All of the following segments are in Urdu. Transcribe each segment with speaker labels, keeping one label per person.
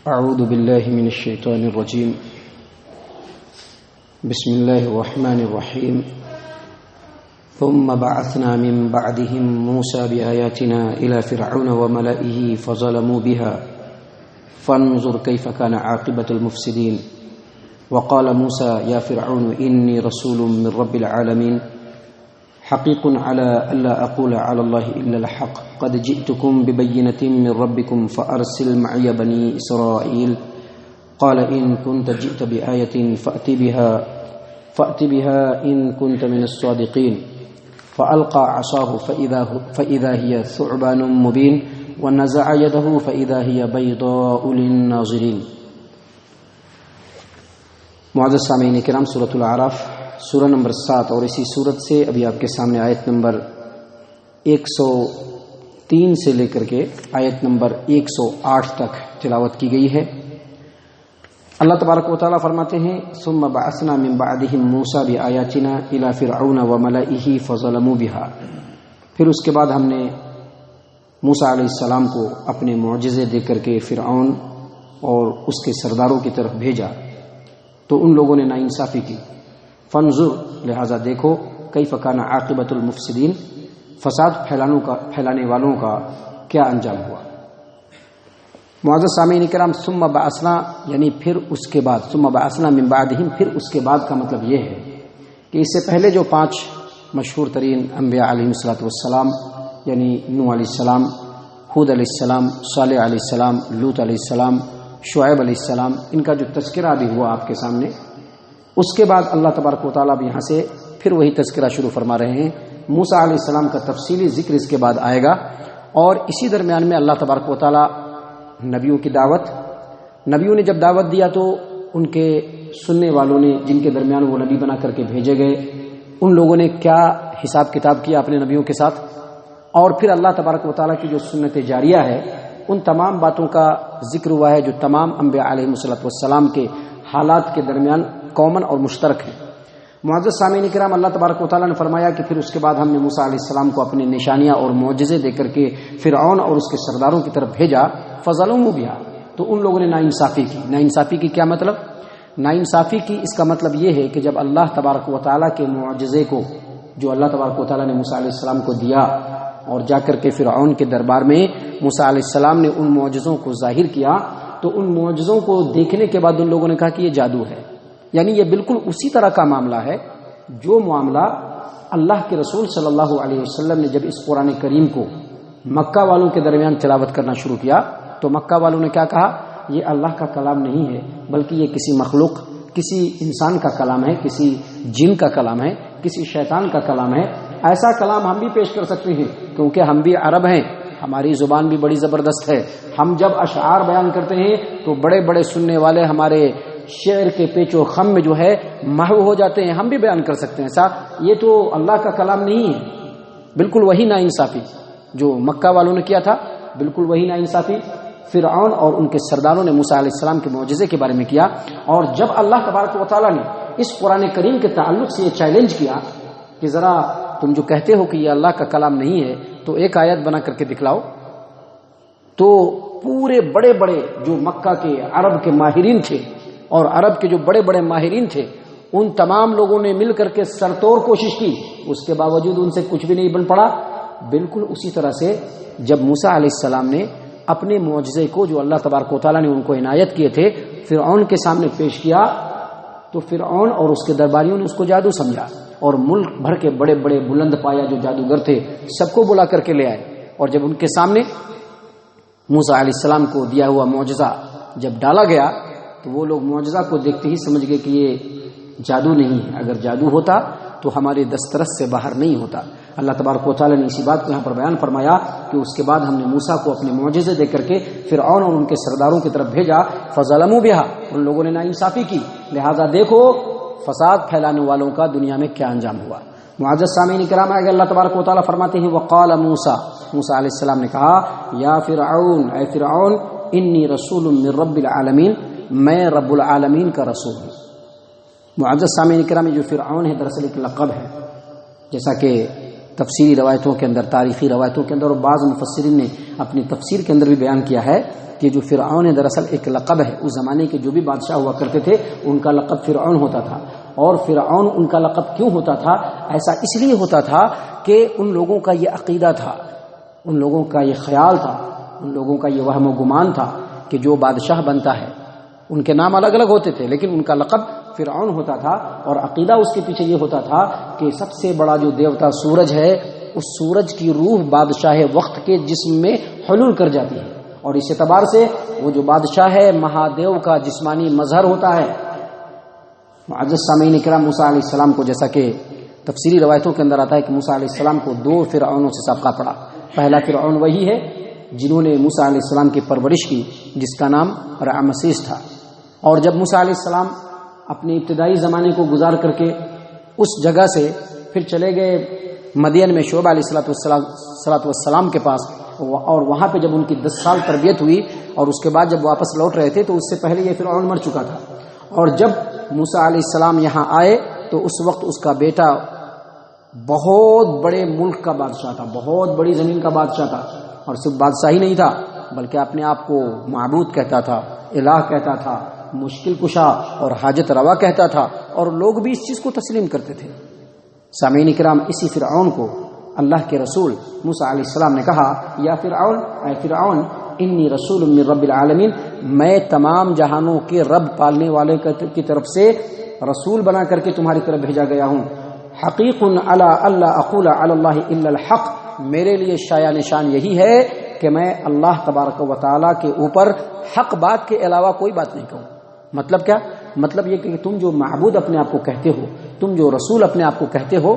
Speaker 1: أعوذ بالله من الشيطان الرجيم. بسم الله الرحمن الرحيم. ثم بعثنا من بعدهم موسى بآياتنا إلى فرعون وملئه فظلموا بها فانظر كيف كان عاقبة المفسدين. وقال موسى يا فرعون إني رسول من رب العالمين حقيق على ألا أقول على الله إلا الحق قد جئتكم ببينة من ربكم فأرسل معي بني إسرائيل. قال إن كنت جئت بآية فأت بها إن كنت من الصادقين. فألقى عصاه فإذا هي ثعبان مبين ونزع يده فإذا هي بيضاء للناظرين. معزز سامعین کرام، سورۃ الاعراف سورہ نمبر 7 اور اسی سورت سے ابھی آپ کے سامنے آیت نمبر 103 سے لے کر کے آیت نمبر 108 تک تلاوت کی گئی ہے. اللہ تبارک و تعالیٰ فرماتے ہیں ثم بعثنا من بعدهم موسیٰ بآیاتنا الی فرعون وملئه فظلموا بها. پھر اس کے بعد ہم نے موسیٰ علیہ السلام کو اپنے معجزے دے کر کے فرعون اور اس کے سرداروں کی طرف بھیجا تو ان لوگوں نے ناانصافی کی. فانظر، لہذا دیکھو، کیف کان عاقبۃ المفسدین، فساد پھیلانے والوں کا کیا انجام ہوا. معزز سامعین کرام، ثم بعثنا یعنی پھر اس کے بعد، ثم بعثنا من بعدہم، پھر اس کے بعد کا مطلب یہ ہے کہ اس سے پہلے جو 5 مشہور ترین انبیاء علیہم السلام یعنی نوح علیہ السلام، ہود علیہ السلام، صالح علیہ السلام، لوط علیہ السلام، شعیب علیہ السلام، ان کا جو تذکرہ بھی ہوا آپ کے سامنے، اس کے بعد اللہ تبارک و تعالیٰ بھی یہاں سے پھر وہی تذکرہ شروع فرما رہے ہیں. موسیٰ علیہ السلام کا تفصیلی ذکر اس کے بعد آئے گا، اور اسی درمیان میں اللہ تبارک و تعالیٰ نبیوں کی دعوت، نبیوں نے جب دعوت دیا تو ان کے سننے والوں نے، جن کے درمیان وہ نبی بنا کر کے بھیجے گئے، ان لوگوں نے کیا حساب کتاب کیا اپنے نبیوں کے ساتھ، اور پھر اللہ تبارک و تعالیٰ کی جو سنت جاریہ ہے ان تمام باتوں کا ذکر ہوا ہے جو تمام انبیاء علیہم السلام کے حالات کے درمیان کامن اور مشترک ہے. معزز سامعین کرام، اللہ تبارک و تعالیٰ نے فرمایا کہ پھر اس کے بعد ہم نے موسیٰ علیہ السلام کو اپنی نشانیاں اور معجزے دے کر کے فرعون اور اس کے سرداروں کی طرف بھیجا. فظلموا بها، تو ان لوگوں نے ناانصافی کی. ناانصافی کی کیا مطلب؟ ناانصافی کی اس کا مطلب یہ ہے کہ جب اللہ تبارک و تعالیٰ کے معجزے کو، جو اللہ تبارک و تعالیٰ نے موسیٰ علیہ السلام کو دیا، اور جا کر کے فرعون کے دربار میں موسیٰ علیہ السلام نے ان معجزوں کو ظاہر کیا، تو ان معجزوں کو دیکھنے کے بعد ان لوگوں نے کہا کہ یہ جادو ہے. یعنی یہ بالکل اسی طرح کا معاملہ ہے جو معاملہ اللہ کے رسول صلی اللہ علیہ وسلم نے جب اس قرآن کریم کو مکہ والوں کے درمیان تلاوت کرنا شروع کیا تو مکہ والوں نے کیا کہا؟ یہ اللہ کا کلام نہیں ہے، بلکہ یہ کسی مخلوق، کسی انسان کا کلام ہے، کسی جن کا کلام ہے، کسی شیطان کا کلام ہے. ایسا کلام ہم بھی پیش کر سکتے ہیں کیونکہ ہم بھی عرب ہیں، ہماری زبان بھی بڑی زبردست ہے. ہم جب اشعار بیان کرتے ہیں تو بڑے بڑے سننے والے ہمارے شعر کے پیچ و خم میں جو ہے محو ہو جاتے ہیں. ہم بھی بیان کر سکتے ہیں. ایسا یہ تو اللہ کا کلام نہیں ہے. بالکل وہی ناانصافی جو مکہ والوں نے کیا تھا، بالکل وہی ناانصافی فرعون اور ان کے سرداروں نے موسیٰ علیہ السلام کے معجزے کے بارے میں کیا. اور جب اللہ تبارک و تعالیٰ نے اس قرآن کریم کے تعلق سے یہ چیلنج کیا کہ ذرا تم جو کہتے ہو کہ یہ اللہ کا کلام نہیں ہے تو ایک آیت بنا کر کے دکھلاؤ، تو پورے بڑے بڑے جو مکہ کے عرب کے ماہرین تھے اور عرب کے جو بڑے بڑے ماہرین تھے ان تمام لوگوں نے مل کر کے سرتوڑ کوشش کی، اس کے باوجود ان سے کچھ بھی نہیں بن پڑا. بالکل اسی طرح سے جب موسیٰ علیہ السلام نے اپنے معجزے کو جو اللہ تبارک و تعالیٰ نے ان کو عنایت کیے تھے فرعون کے سامنے پیش کیا تو فرعون اور اس کے درباریوں نے اس کو جادو سمجھا، اور ملک بھر کے بڑے بڑے بلند پایا جو جادوگر تھے سب کو بلا کر کے لے آئے. اور جب ان کے سامنے موسیٰ علیہ السلام کو دیا ہوا معجزہ جب ڈالا گیا تو وہ لوگ معجزہ کو دیکھتے ہی سمجھ گئے کہ یہ جادو نہیں ہے. اگر جادو ہوتا تو ہماری دسترس سے باہر نہیں ہوتا. اللہ تبارک و تعالیٰ نے اسی بات کو یہاں پر بیان فرمایا کہ اس کے بعد ہم نے موسیٰ کو اپنے معجزے دے کر کے فرعون اور ان کے سرداروں کی طرف بھیجا. فظلموا بها، ان لوگوں نے ناانصافی کی، لہذا دیکھو فساد پھیلانے والوں کا دنیا میں کیا انجام ہوا. معزز سامعین کرام، آگے اللہ تبارک و تعالیٰ فرماتے ہیں وقال موسیٰ، موسیٰ علیہ السلام نے کہا یا فرعون، اے فرعون، انی رسول من رب العالمین، میں رب العالمین کا رسول ہوں. معزز سامعین کرام، جو فرعون ہے دراصل ایک لقب ہے، جیسا کہ تفسیری روایتوں کے اندر، تاریخی روایتوں کے اندر اور بعض مفسرین نے اپنی تفسیر کے اندر بھی بیان کیا ہے کہ جو فرعون ہے دراصل ایک لقب ہے، اس زمانے کے جو بھی بادشاہ ہوا کرتے تھے ان کا لقب فرعون ہوتا تھا. اور فرعون ان کا لقب کیوں ہوتا تھا؟ ایسا اس لیے ہوتا تھا کہ ان لوگوں کا یہ عقیدہ تھا، ان لوگوں کا یہ خیال تھا، ان لوگوں کا یہ وہم و گمان تھا کہ جو بادشاہ بنتا ہے، ان کے نام الگ الگ ہوتے تھے لیکن ان کا لقب فرعون ہوتا تھا. اور عقیدہ اس کے پیچھے یہ ہوتا تھا کہ سب سے بڑا جو دیوتا سورج ہے، اس سورج کی روح بادشاہ وقت کے جسم میں حلول کر جاتی ہے، اور اس اعتبار سے وہ جو بادشاہ ہے مہادیو کا جسمانی مظہر ہوتا ہے. معزز سامعین کرام، موسیٰ علیہ السلام کو جیسا کہ تفسیری روایتوں کے اندر آتا ہے کہ موسیٰ علیہ السلام کو 2 فرعونوں سے سابقہ پڑا. پہلا فرعون وہی ہے جنہوں نے موسیٰ علیہ السلام کی پرورش کی، جس کا نام رعمسیس تھا. اور جب موسیٰ علیہ السلام اپنے ابتدائی زمانے کو گزار کر کے اس جگہ سے پھر چلے گئے مدین میں شعیب علیہ السلام کے پاس، اور وہاں پہ جب ان کی 10 سال تربیت ہوئی اور اس کے بعد جب واپس لوٹ رہے تھے تو اس سے پہلے یہ فرعون مر چکا تھا. اور جب موسیٰ علیہ السلام یہاں آئے تو اس وقت اس کا بیٹا بہت بڑے ملک کا بادشاہ تھا، بہت بڑی زمین کا بادشاہ تھا. اور صرف بادشاہی نہیں تھا بلکہ اپنے آپ کو معبود کہتا تھا، الہ کہتا تھا، مشکل کشا اور حاجت روا کہتا تھا، اور لوگ بھی اس چیز کو تسلیم کرتے تھے. سامعین کرام، اسی فرعون کو اللہ کے رسول موسیٰ علیہ السلام نے کہا، یا فرعون، اے فرعون، انی رسول من رب العالمین، میں تمام جہانوں کے رب پالنے والے کی طرف سے رسول بنا کر کے تمہاری طرف بھیجا گیا ہوں. حقیق علی اللہ اقول علی اللہ الا الحق، میرے لیے شایع نشان یہی ہے کہ میں اللہ تبارک و تعالیٰ کے اوپر حق بات کے علاوہ کوئی بات نہیں کہوں. مطلب کیا؟ مطلب یہ کہ تم جو معبود اپنے آپ کو کہتے ہو، تم جو رسول اپنے آپ کو کہتے ہو،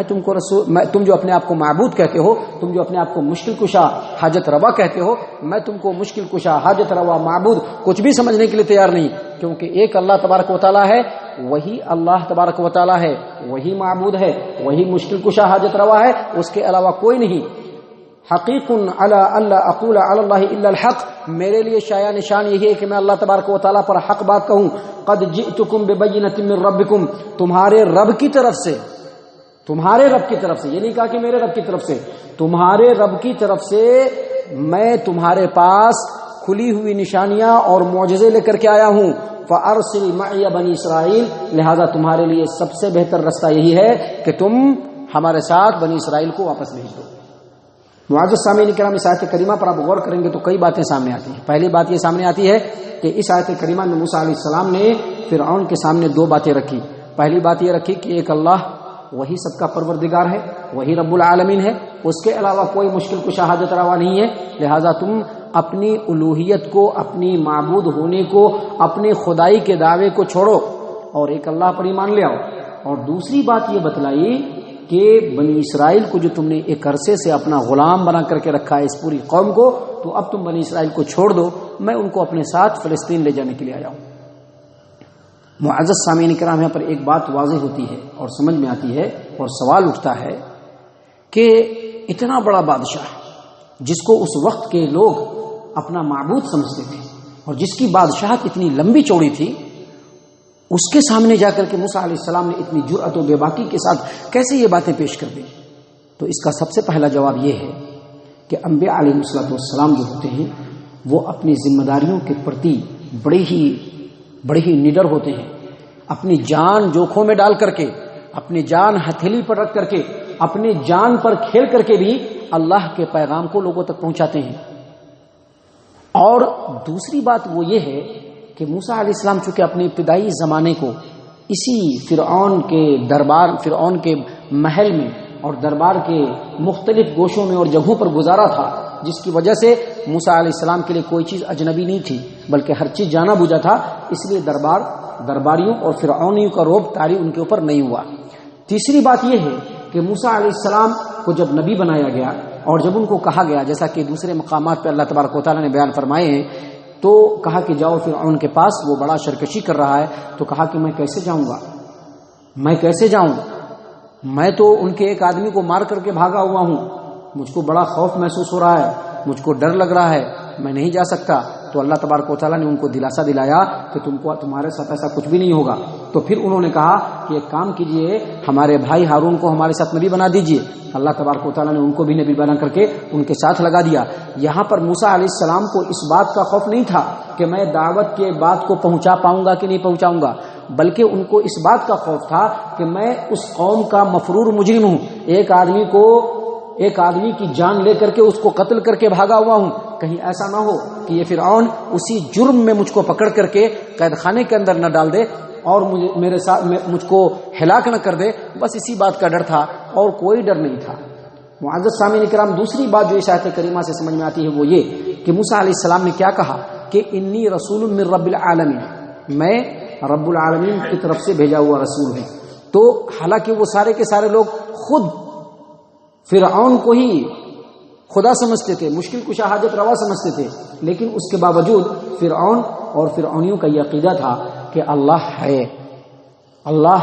Speaker 1: تم جو اپنے آپ کو معبود کہتے ہو، تم جو اپنے آپ کو مشکل کشا حاجت روا کہتے ہو، میں تم کو مشکل کشا حاجت روا معبود کچھ بھی سمجھنے کے لیے تیار نہیں. کیونکہ ایک اللہ تبارک و تعالیٰ ہے، وہی اللہ تبارک و تعالیٰ ہے، وہی معبود ہے، وہی مشکل کشا حاجت روا ہے، اس کے علاوہ کوئی نہیں. حقیق علی اللہ اقول علی اللہ الا الحق، میرے لیے شایع نشان یہی ہے کہ میں اللہ تبارک و تعالیٰ پر حق بات کہوں. قد جئتکم ببینۃ من ربکم، تمہارے رب کی طرف سے، تمہارے رب کی طرف سے، یہ نہیں کہا کہ میرے رب کی طرف سے، تمہارے رب کی طرف سے میں تمہارے پاس کھلی ہوئی نشانیاں اور معجزے لے کر کے آیا ہوں. فارسل معی بنی اسرائیل، لہذا تمہارے لیے سب سے بہتر رستہ یہی ہے کہ تم ہمارے ساتھ بنی اسرائیل کو واپس بھیج دو. معزز سامعین کرام، اس آیت کریمہ پر آپ غور کریں گے تو کئی باتیں سامنے آتی ہیں. پہلی بات یہ سامنے آتی ہے کہ اس آیت کریمہ میں موسیٰ علیہ السلام نے فرعون کے سامنے 2 باتیں رکھی. پہلی بات یہ رکھی کہ ایک اللہ وہی سب کا پروردگار ہے، وہی رب العالمین ہے، اس کے علاوہ کوئی مشکل کشا حاجت روا نہیں ہے، لہذا تم اپنی الوہیت کو، اپنی معبود ہونے کو، اپنے خدائی کے دعوے کو چھوڑو اور ایک اللہ پر ایمان لے آؤ. اور دوسری بات یہ بتلائی کہ بنی اسرائیل کو جو تم نے ایک عرصے سے اپنا غلام بنا کر کے رکھا ہے، اس پوری قوم کو، تو اب تم بنی اسرائیل کو چھوڑ دو، میں ان کو اپنے ساتھ فلسطین لے جانے کے لیے آیا ہوں. معزز سامعین کرام، یہاں پر ایک بات واضح ہوتی ہے اور سمجھ میں آتی ہے اور سوال اٹھتا ہے کہ اتنا بڑا بادشاہ جس کو اس وقت کے لوگ اپنا معبود سمجھتے تھے اور جس کی بادشاہت اتنی لمبی چوڑی تھی، اس کے سامنے جا کر کے موسیٰ علیہ السلام نے اتنی جرأت و بے باکی کے ساتھ کیسے یہ باتیں پیش کر دی؟ تو اس کا سب سے پہلا جواب یہ ہے کہ انبیاء علیہ السلام جو ہوتے ہیں وہ اپنی ذمہ داریوں کے پرتی بڑے ہی نڈر ہوتے ہیں. اپنی جان جوکھوں میں ڈال کر کے، اپنی جان ہتھیلی پر رکھ کر کے، اپنی جان پر کھیل کر کے بھی اللہ کے پیغام کو لوگوں تک پہنچاتے ہیں. اور دوسری بات وہ یہ ہے کہ موسیٰ علیہ السلام چونکہ اپنے ابتدائی زمانے کو اسی فرعون کے محل میں اور دربار کے مختلف گوشوں میں اور جگہوں پر گزارا تھا، جس کی وجہ سے موسیٰ علیہ السلام کے لیے کوئی چیز اجنبی نہیں تھی بلکہ ہر چیز جانا بوجھا تھا. اس لیے درباریوں اور فرعونیوں کا رعب طاری ان کے اوپر نہیں ہوا. تیسری بات یہ ہے کہ موسیٰ علیہ السلام کو جب نبی بنایا گیا اور جب ان کو کہا گیا، جیسا کہ دوسرے مقامات پہ اللہ تبارک و تعالیٰ نے بیان فرمائے ہیں، تو کہا کہ جاؤ فرعون کے پاس، وہ بڑا سرکشی کر رہا ہے. تو کہا کہ میں کیسے جاؤں گا، میں کیسے جاؤں، میں تو ان کے ایک آدمی کو مار کر کے بھاگا ہوا ہوں، مجھ کو بڑا خوف محسوس ہو رہا ہے، مجھ کو ڈر لگ رہا ہے، میں نہیں جا سکتا. تو اللہ تبارک و تعالیٰ نے ان کو دلاسا دلایا کہ تمہارے ساتھ ایسا کچھ بھی نہیں ہوگا. تو پھر انہوں نے کہا کہ ایک کام کیجئے، ہمارے بھائی ہارون کو ہمارے ساتھ نبی بنا دیجئے. اللہ تبارک و تعالیٰ نے ان کو بھی نبی بنا کر کے ان کے ساتھ لگا دیا. یہاں پر موسیٰ علیہ السلام کو اس بات کا خوف نہیں تھا کہ میں دعوت کے بات کو پہنچا پاؤں گا کہ نہیں پہنچاؤں گا، بلکہ ان کو اس بات کا خوف تھا کہ میں اس قوم کا مفرور مجرم ہوں، ایک آدمی کی جان لے کر کے اس کو قتل کر کے بھاگا ہوا ہوں. کہیں ایسا نہ ہو کہ یہ فرعون اسی جرم میں مجھ کو پکڑ کر کے قید خانے کے اندر نہ ڈال دے اور میرے ساتھ مجھ کو ہلاک نہ کر دے. بس اسی بات کا ڈر تھا اور کوئی ڈر نہیں تھا. معزز سامعین کرام، دوسری بات جو اس آیت کریمہ سے سمجھ میں آتی ہے وہ یہ کہ موسیٰ علیہ السلام نے کیا کہا کہ انی رسول من رب العالمین، میں رب العالمین کی طرف سے بھیجا ہوا رسول ہوں. تو حالانکہ وہ سارے کے سارے لوگ خود فرعون کو ہی خدا سمجھتے تھے، مشکل کشا حاجت روا سمجھتے تھے، لیکن اس کے باوجود فرعون اور فرعونیوں کا یہ عقیدہ تھا کہ اللہ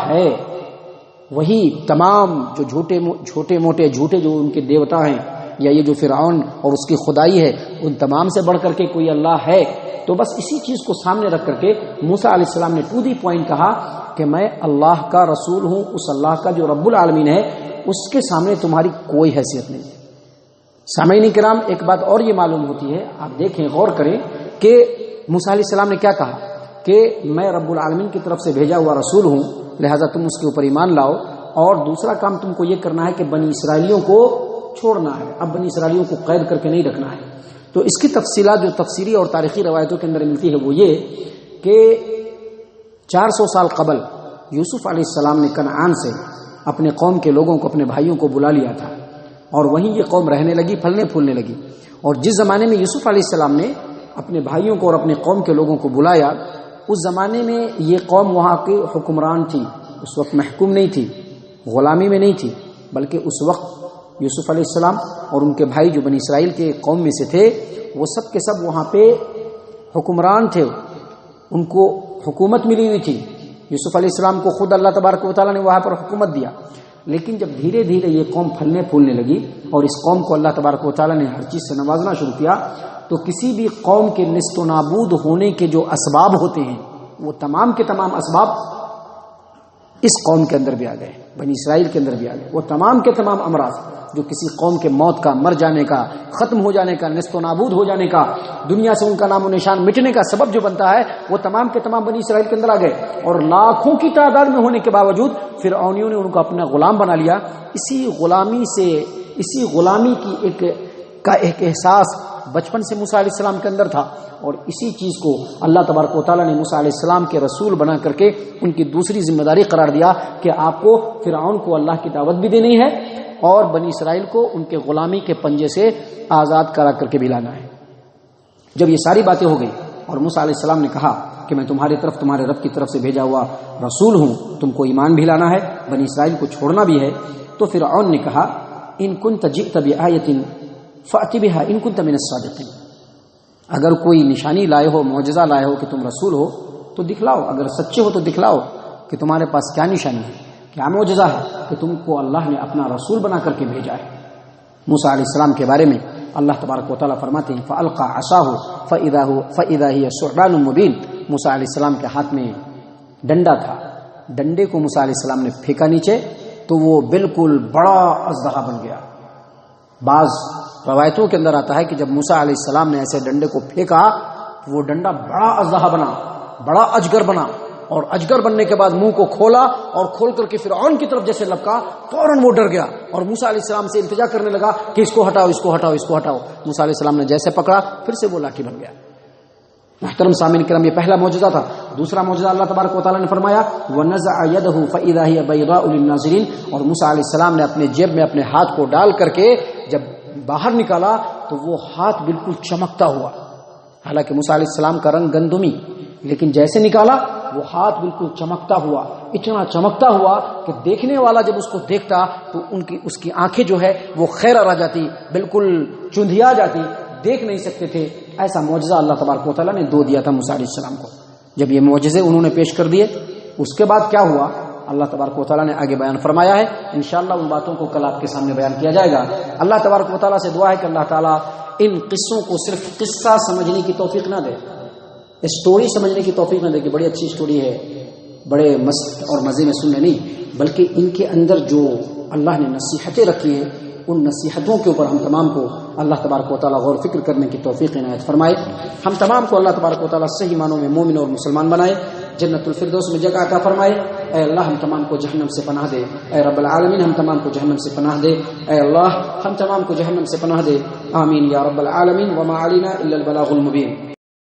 Speaker 1: ہے، وہی تمام جو چھوٹے موٹے جھوٹے جو ان کے دیوتا ہیں یا یہ جو فرعون اور اس کی خدائی ہے ان تمام سے بڑھ کر کے کوئی اللہ ہے. تو بس اسی چیز کو سامنے رکھ کر کے موسیٰ علیہ السلام نے ٹو دی پوائنٹ کہا کہ میں اللہ کا رسول ہوں، اس اللہ کا جو رب العالمین ہے اس کے سامنے تمہاری کوئی حیثیت نہیں. سامعین کرام، ایک بات اور یہ معلوم ہوتی ہے، آپ دیکھیں غور کریں کہ موسیٰ علیہ السلام نے کیا کہا کہ میں رب العالمین کی طرف سے بھیجا ہوا رسول ہوں، لہذا تم اس کے اوپر ایمان لاؤ. اور دوسرا کام تم کو یہ کرنا ہے کہ بنی اسرائیلیوں کو چھوڑنا ہے، اب بنی اسرائیلیوں کو قید کر کے نہیں رکھنا ہے. تو اس کی تفصیلات جو تفسیری اور تاریخی روایتوں کے اندر ملتی ہے وہ یہ کہ 400 سال قبل یوسف علیہ السلام نے کنعان سے اپنے قوم کے لوگوں کو، اپنے بھائیوں کو بلا لیا تھا اور وہیں یہ قوم رہنے لگی، پھلنے پھولنے لگی. اور جس زمانے میں یوسف علیہ السلام نے اپنے بھائیوں کو اور اپنے قوم کے لوگوں کو بلایا، اس زمانے میں یہ قوم وہاں کے حکمران تھی، اس وقت محکوم نہیں تھی، غلامی میں نہیں تھی، بلکہ اس وقت یوسف علیہ السلام اور ان کے بھائی جو بنی اسرائیل کے قوم میں سے تھے وہ سب کے سب وہاں پہ حکمران تھے، ان کو حکومت ملی ہوئی تھی. یوسف علیہ السلام کو خود اللہ تبارک و تعالیٰ نے وہاں پر حکومت دیا. لیکن جب دھیرے دھیرے یہ قوم پھلنے پھولنے لگی اور اس قوم کو اللہ تبارک و تعالیٰ نے ہر چیز سے نوازنا شروع کیا، تو کسی بھی قوم کے نست و نابود ہونے کے جو اسباب ہوتے ہیں وہ تمام کے تمام اسباب اس قوم کے اندر بھی آ گئے، بنی اسرائیل کے اندر بھی آ گئے. وہ تمام کے تمام امراض جو کسی قوم کے موت کا، مر جانے کا، ختم ہو جانے کا، نست و نابود ہو جانے کا، دنیا سے ان کا نام و نشان مٹنے کا سبب جو بنتا ہے، وہ تمام کے تمام بنی اسرائیل کے اندر آ گئے. اور لاکھوں کی تعداد میں ہونے کے باوجود فرعونیوں نے ان کو اپنا غلام بنا لیا. اسی غلامی کی ایک احساس بچپن سے موسیٰ علیہ السلام کے اندر تھا، اور اسی چیز کو اللہ تبارک و تعالیٰ نے موسیٰ علیہ السلام کے رسول بنا کر کے ان کی دوسری ذمہ داری قرار دیا کہ آپ کو فرعون کو اللہ کی دعوت بھی دینی ہے اور بنی اسرائیل کو ان کے غلامی کے پنجے سے آزاد کرا کر کے بھی لانا ہے. جب یہ ساری باتیں ہو گئی اور موسیٰ علیہ السلام نے کہا کہ میں تمہارے رب کی طرف سے بھیجا ہوا رسول ہوں، تم کو ایمان بھی لانا ہے، بنی اسرائیل کو چھوڑنا بھی ہے، تو فرعون نے کہا ان کنت جئت بآیۃ فأت بها ان کنت من الصادقین، اگر کوئی نشانی لائے ہو، معجزہ لائے ہو کہ تم رسول ہو تو دکھلاؤ، اگر سچے ہو تو دکھلاؤ کہ تمہارے پاس کیا نشانی ہے، کیا معجزہ ہے کہ تم کو اللہ نے اپنا رسول بنا کر کے بھیجا ہے. موسیٰ علیہ السلام کے بارے میں اللہ تبارک و تعالیٰ فرماتے ہیں فَأَلْقَى عَصَاهُ فَإِذَا هِيَ ثُعْبَانٌ مُبِينٌ. موسیٰ علیہ السلام کے ہاتھ میں ڈنڈا تھا، ڈنڈے کو موسیٰ علیہ السلام نے پھینکا نیچے تو وہ بالکل بڑا اژدہا بن گیا. بعض روایتوں کے اندر آتا ہے کہ جب موسیٰ علیہ السلام نے ایسے ڈنڈے کو پھینکا تو وہ ڈنڈا بڑا اژدہا بنا، بڑا اجگر بنا، اور اجگر بننے کے بعد منہ کو کھولا اور کھول کر کے فرعون کی طرف جیسے لپکا، فوراً وہ ڈر گیا اور موسیٰ علیہ السلام سے التجا کرنے لگا کہ اس کو ہٹاؤ، اس کو ہٹاؤ، اس کو ہٹاؤ. موسیٰ علیہ السلام نے جیسے پکڑا پھر سے وہ لاٹھی بن گیا. محترم سامعین کرام، یہ پہلا معجزہ تھا. دوسرا معجزہ اللہ تبارک و تعالیٰ نے فرمایا وَنَزَعَ يَدَهُ فَإِذَا هِيَ بَيْضَاءُ لِلنَّاظِرِينَ. اور موسیٰ علیہ السلام نے اپنے جیب میں اپنے ہاتھ کو ڈال کر کے جب باہر نکالا تو وہ ہاتھ بالکل چمکتا ہوا. حالانکہ موسیٰ علیہ السلام کا رنگ گندمی، لیکن جیسے نکالا وہ ہاتھ بالکل چمکتا ہوا، اتنا چمکتا ہوا کہ دیکھنے والا جب اس کو دیکھتا تو اس کی آنکھیں جو ہے وہ خیرہ رہ جاتی، بالکل چندھیا جاتی، دیکھ نہیں سکتے تھے. ایسا معجزہ اللہ تبارک و تعالیٰ نے دیا تھا موسیٰ علیہ السلام کو. جب یہ معجزے انہوں نے پیش کر دیے اس کے بعد کیا ہوا اللہ تبارک و تعالیٰ نے آگے بیان فرمایا ہے. انشاءاللہ ان باتوں کو کل آپ کے سامنے بیان کیا جائے گا. اللہ تبارک و تعالیٰ سے دعا ہے کہ اللہ تعالیٰ ان قصوں کو صرف قصہ سمجھنے کی توفیق نہ دے، اسٹوری سمجھنے کی توفیق نہ دے کہ بڑی اچھی اسٹوری ہے، بڑے مست اور مزے میں سننے، نہیں، بلکہ ان کے اندر جو اللہ نے نصیحتیں رکھی ہیں ان نصیحتوں کے اوپر ہم تمام کو اللہ تبارک و تعالیٰ غور فکر کرنے کی توفیق عنایت فرمائے، ہم تمام کو اللہ تبارک و تعالیٰ صحیح معنوں میں مومن اور مسلمان بنائے، جنت الفردوس میں جگہ عطا فرمائے۔ اے اللہ ہم تمام کو جہنم سے پناہ دے، اے رب العالمین ہم تمام کو جہنم سے پناہ دے، اے اللہ ہم تمام کو جہنم سے پناہ دے، آمین یا رب العالمین، وما علینا الا البلاغ المبین۔